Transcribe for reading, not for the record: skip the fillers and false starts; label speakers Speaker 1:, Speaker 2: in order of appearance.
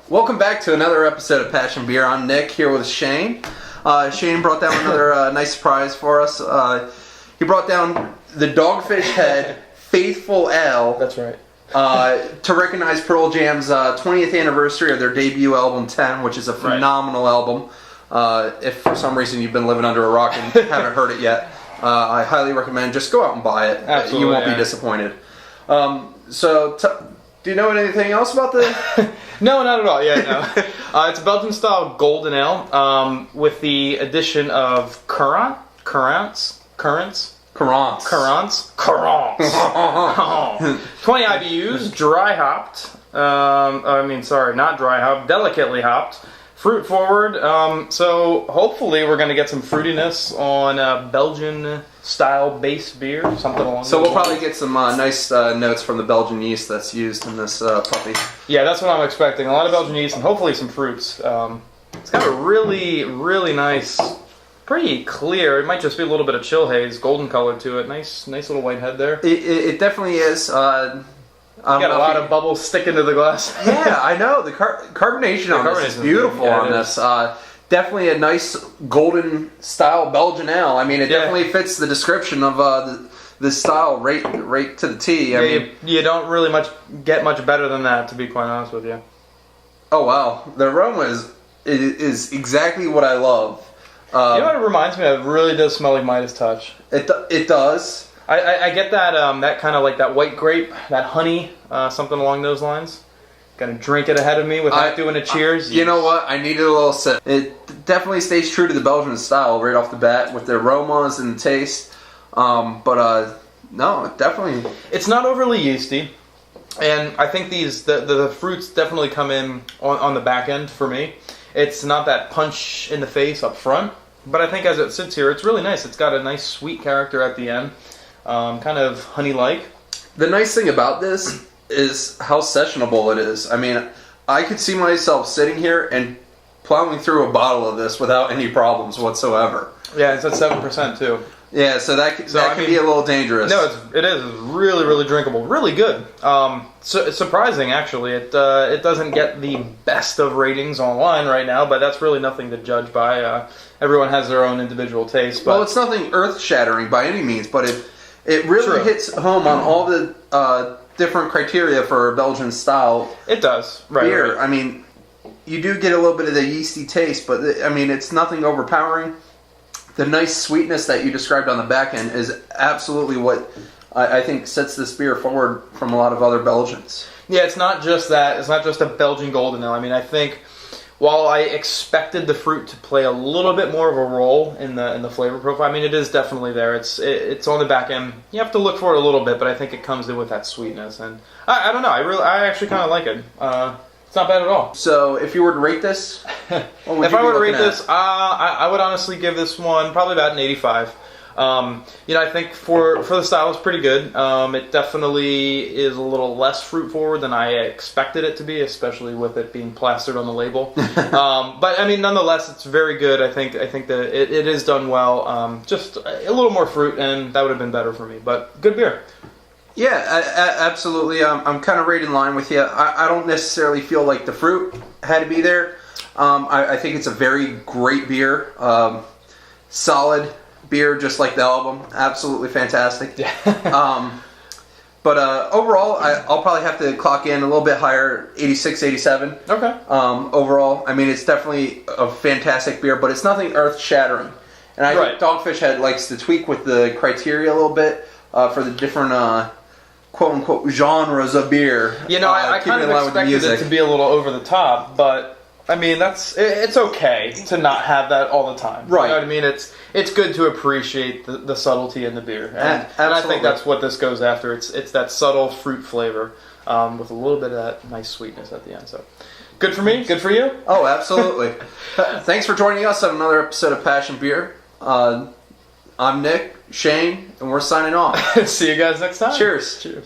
Speaker 1: Welcome back to another episode of Passion Beer. I'm Nick here with Shane. Shane brought down another nice surprise for us. He brought down the Dogfish Head Faithfull Ale.
Speaker 2: That's right.
Speaker 1: To recognize Pearl Jam's 20th anniversary of their debut album 10, which is a phenomenal album. If for some reason you've been living under a rock and haven't heard it yet, I highly recommend just go out and buy it.
Speaker 2: Absolutely,
Speaker 1: you won't be disappointed. Do you know anything else about the...
Speaker 2: No, not at all. Yeah, no. It's a Belgian-style golden ale with the addition of currants. 20 IBUs, dry hopped. Not dry hopped, delicately hopped. Fruit forward. So hopefully we're going to get some fruitiness on Belgian-style base beer, something along those lines.
Speaker 1: So we'll probably get some nice notes from the Belgian yeast that's used in this puppy.
Speaker 2: Yeah, that's what I'm expecting. A lot of Belgian yeast and hopefully some fruits. It's got a really, really nice, pretty clear. It might just be a little bit of chill haze, golden color to it. Nice little white head there.
Speaker 1: It definitely is.
Speaker 2: Got a lot of bubbles sticking to the glass.
Speaker 1: Yeah, I know. The carbonation on this is beautiful on this. Definitely a nice golden style Belgian ale. I mean, it definitely fits the description of the style right to the T.
Speaker 2: You don't really get much better than that, to be quite honest with you.
Speaker 1: Oh wow, the aroma is exactly what I love.
Speaker 2: You know what it reminds me of? It really does smell like Midas Touch.
Speaker 1: It does.
Speaker 2: I get that that kind of like that white grape, that honey, something along those lines. Gonna drink it ahead of me without doing a cheers.
Speaker 1: You know what? I needed a little sip. It definitely stays true to the Belgian style right off the bat with the aromas and the taste. No, definitely.
Speaker 2: It's not overly yeasty, and I think the fruits definitely come in on the back end for me. It's not that punch in the face up front, but I think as it sits here, it's really nice. It's got a nice sweet character at the end. Kind of honey-like.
Speaker 1: The nice thing about this is how sessionable it is. I mean, I could see myself sitting here and plowing through a bottle of this without any problems whatsoever.
Speaker 2: Yeah, it's at 7% too.
Speaker 1: Yeah, so that can be a little dangerous.
Speaker 2: No, it is. It's really, really drinkable. Really good. It's surprising, actually. It doesn't get the best of ratings online right now, but that's really nothing to judge by. Everyone has their own individual taste. But
Speaker 1: well, it's nothing earth-shattering by any means, but it really hits home on all the different criteria for a Belgian style.
Speaker 2: It does.
Speaker 1: Beer.
Speaker 2: Right.
Speaker 1: I mean, you do get a little bit of the yeasty taste, but it's nothing overpowering. The nice sweetness that you described on the back end is absolutely what I think sets this beer forward from a lot of other Belgians.
Speaker 2: Yeah, it's not just that. It's not just a Belgian golden ale. I mean, I think while I expected the fruit to play a little bit more of a role in the flavor profile, I mean, it is definitely there. It's on the back end. You have to look for it a little bit, but I think it comes in with that sweetness. And I don't know. I actually kind of like it. It's not bad at all.
Speaker 1: So, if you were to rate this, what would
Speaker 2: if
Speaker 1: you
Speaker 2: I
Speaker 1: be
Speaker 2: were to rate
Speaker 1: looking at?
Speaker 2: this, I would honestly give this one probably about an 85. I think for the style it's pretty good. It definitely is a little less fruit forward than I expected it to be, especially with it being plastered on the label. But I mean, nonetheless, it's very good. I think that it is done well. Just a little more fruit, and that would have been better for me. But good beer.
Speaker 1: Yeah, absolutely. I'm kind of right in line with you. I don't necessarily feel like the fruit had to be there. I think it's a very great beer. Solid beer, just like the album. Absolutely fantastic.
Speaker 2: Yeah.
Speaker 1: But overall, I'll probably have to clock in a little bit higher, 86, 87.
Speaker 2: Okay.
Speaker 1: Overall, I mean, it's definitely a fantastic beer, but it's nothing earth-shattering. And I think Dogfish Head likes to tweak with the criteria a little bit for the different quote-unquote genres of beer.
Speaker 2: I kind of expected it to be a little over the top, but I mean, it's okay to not have that all the time.
Speaker 1: Right.
Speaker 2: You know what I mean? It's good to appreciate the subtlety in the beer. And I think that's what this goes after. It's that subtle fruit flavor with a little bit of that nice sweetness at the end. So, good for me. Good for you.
Speaker 1: Oh, absolutely. Thanks for joining us on another episode of Passion Beer. I'm Nick, Shane, and we're signing off.
Speaker 2: See you guys next time.
Speaker 1: Cheers.
Speaker 2: Cheers.